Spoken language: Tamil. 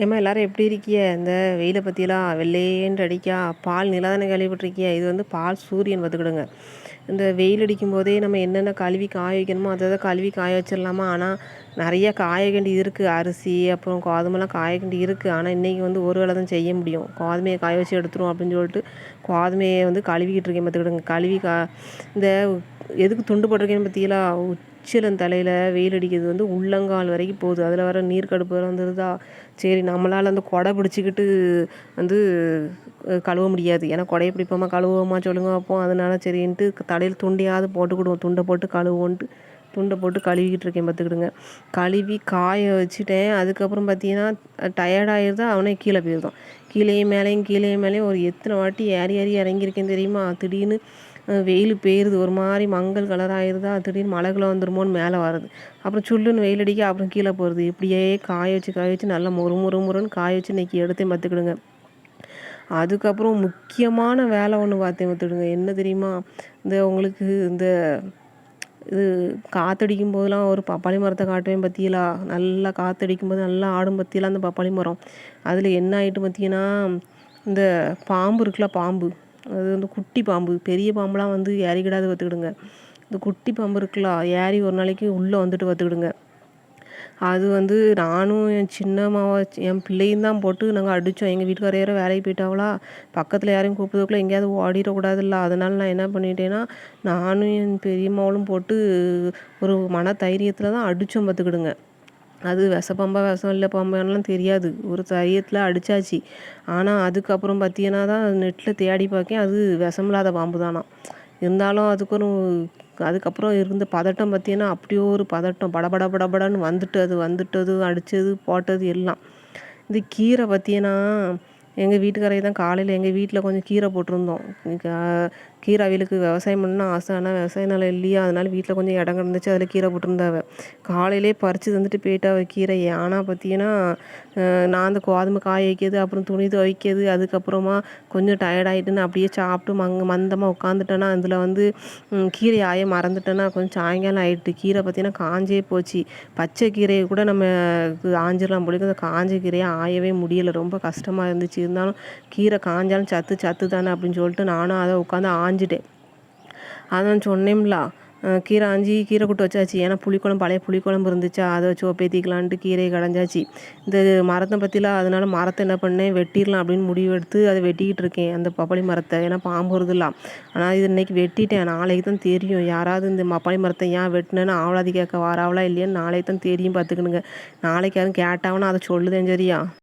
ஏம்மா எல்லாரும் எப்படி இருக்கிய? இந்த வெயில பற்றிலாம் வெள்ளேன்னு அடிக்கா பால் நிலாதானே கேள்விப்பட்டிருக்கிய? இது வந்து பால் சூரியன் பார்த்துக்கிடுங்க. இந்த வெயில் அடிக்கும் போதே நம்ம என்னென்ன கழுவி காய வைக்கணுமோ அதை கழுவி காய வச்சிடலாமா? ஆனால் நிறைய காய வேண்டி இருக்குது. அரிசி அப்புறம் கோதுமைலாம் காய வேண்டி இருக்குது. ஆனால் இன்றைக்கி வந்து ஒரு வேளை தான் செய்ய முடியும். கோதுமையை காய வச்சு எடுத்துரும் அப்படின்னு சொல்லிட்டு கோதுமையை வந்து கழுவிக்கிட்டு இருக்கேன் பார்த்துக்கிடுங்க. இந்த எதுக்கு துண்டு போட்டிருக்கேன்னு பார்த்தீங்களா? உச்சிலன் தலையில் வெயில் அடிக்கிறது வந்து உள்ளங்கால் வரைக்கும் போகுது. அதில் வர நீர் கடுப்பு வந்துடுதா? சரி நம்மளால் அந்த கொடை பிடிச்சிக்கிட்டு வந்து கழுவ முடியாது. ஏன்னா கொடையை பிடிப்போமா கழுவுவோமா சொல்லுங்க பார்ப்போம். அதனால சரின்ட்டு தலையில் துண்டையாவது போட்டுக்கிடுவோம். துண்டை போட்டு கழுவுவோன்ட்டு துண்டை போட்டு கழுவிக்கிட்டு இருக்கேன் பார்த்துக்கிடுங்க. கழுவி காய வச்சுட்டேன். அதுக்கப்புறம் பார்த்தீங்கன்னா டயர்டாகிருந்தா அவனே கீழே போயிருந்தான். கீழேயும் மேலேயும் ஒரு எத்தனை வாட்டி ஏறி ஏறி இறங்கியிருக்கேன் தெரியுமா? திடீர்னு வெயில் பெய்யுறது ஒரு மாதிரி மங்கல் கலர் ஆயிடுதா, திடீர்னு மழைக்குள்ள வந்துருமோன்னு மேலே வருது. அப்புறம் சுள்ளுன்னு வெயில் அடிக்க அப்புறம் கீழே போகிறது. இப்படியே காய வச்சு நல்லா முறுமுறுன்னு காய வச்சு இன்றைக்கி எடுத்தேன் பார்த்துக்கிடுங்க. அதுக்கப்புறம் முக்கியமான வேலை ஒன்று பார்த்தேன் பார்த்துக்கிடுங்க. என்ன தெரியுமா? உங்களுக்கு இந்த இது காற்றடிக்கும் போதெல்லாம் ஒரு பப்பாளி மரத்தை காட்டுவேன் பார்த்தீங்களா? நல்லா காற்றடிக்கும் போது நல்லா ஆடும் பார்த்தீங்களா அந்த பப்பாளி மரம். அதில் என்ன ஆகிட்டு பார்த்தீங்கன்னா, இந்த பாம்பு இருக்குல்ல, பாம்பு அது வந்து குட்டி பாம்பு. பெரிய பாம்புலாம் வந்து ஏறிக்கிடாது பார்த்துக்கிடுங்க. இந்த குட்டி பாம்பு இருக்குல்ல, ஏறி ஒரு நாளைக்கு உள்ளே வந்துட்டு பார்த்துக்கிடுங்க. அது வந்து நானும் என் சின்னம்மாவை என் பிள்ளையும் தான் போட்டு நாங்கள் அடித்தோம். எங்கள் வீட்டுக்கார யாரும் வேலைக்கு போயிட்டாவளா, பக்கத்தில் யாரையும் கூப்பிடுறதுக்குள்ள எங்கேயாவது ஓடிடக்கூடாதுல்ல. அதனால நான் என்ன பண்ணிட்டேன்னா, நானும் என் பெரியம்மாவளும் போட்டு ஒரு மன தைரியத்தில் தான் அடித்தோம் பார்த்துக்கிடுங்க. அது விஷப்பாம்பா விஷம் இல்லை பாம்பானலாம் தெரியாது. ஒரு தைரியத்தில் அடித்தாச்சு. ஆனால் அதுக்கப்புறம் பார்த்தீங்கன்னா தான் நெட்டில் தேடி பார்க்கேன், அது விஷமில்லாத பாம்பு தானா. இருந்தாலும் அதுக்கப்புறம் இருந்த பதட்டம் பார்த்தீங்கன்னா அப்படியே ஒரு பதட்டம் படபடன்னு வந்துட்டது அடித்தது போட்டது எல்லாம். இந்த கீரை பார்த்தீங்கன்னா எங்கள் வீட்டுக்காரரை தான் காலையில் எங்கள் வீட்டில் கொஞ்சம் கீரை போட்டிருந்தோம். கீரை அவியலுக்கு விவசாயம் பண்ணணும்னு ஆசை. ஆனால் விவசாய நிலம் இல்லையா, அதனால வீட்டில் கொஞ்சம் இடம் கிடந்துச்சு, அதில் கீரை போட்டிருந்தாவ. காலையிலே பறித்து தந்துட்டு போயிட்டாவ கீரையை. ஆனால் பார்த்தீங்கன்னா நான் அந்த கோதுமை காய வைக்கிறது, அப்புறம் துணி துவைக்கிறது, அதுக்கப்புறமா கொஞ்சம் டயர்டாயிட்டுன்னு அப்படியே சாப்பிட்டு மந்தமாக உட்காந்துட்டேன்னா அதில் வந்து கீரை ஆய மறந்துட்டேன்னா கொஞ்சம் சாயங்காலம் ஆகிட்டு. கீரை பார்த்தீங்கன்னா காஞ்சே போச்சு. பச்சை கீரையை கூட நம்ம ஆஞ்சிடலாம் பிடிக்கும், அந்த காஞ்ச கீரையை ஆயவே முடியலை. ரொம்ப கஷ்டமாக இருந்துச்சு. இருந்தாலும் கீரை காஞ்சாலும் சத்து தானே அப்படின்னு சொல்லிட்டு நானும் அதை உட்காந்து ஆஞ்சிட்டேன். அதான் சொன்னேன்ல, கீரை ஆஞ்சி கீரை கூட்டு வச்சாச்சு. ஏன்னா பழைய புளிக்குழம்பு இருந்துச்சா, அதை வச்சு ஒப்பேத்திக்கலான்ட்டு கீரையை கடைஞ்சாச்சு. இந்த மரத்தை பற்றிலாம் அதனால மரத்தை என்ன பண்ணேன், வெட்டிடலாம் அப்படின்னு முடிவு எடுத்து அதை வெட்டிக்கிட்டு இருக்கேன், அந்த பப்பாளி மரத்தை. ஏன்னா பாம்பு வருதுலாம். ஆனால் இது இன்றைக்கி வெட்டிட்டேன். நாளைக்கு தான் தெரியும் யாராவது இந்த பப்பாளி மரத்தை ஏன் வெட்டினேன்னு ஆவலாதி கேட்க வாராவளா இல்லையான்னு நாளைக்கு தான் தெரியும் பார்த்துக்கணுங்க. நாளைக்கு யாரும் கேட்டாங்கன்னா அதை சொல்லுதேன் சரியா?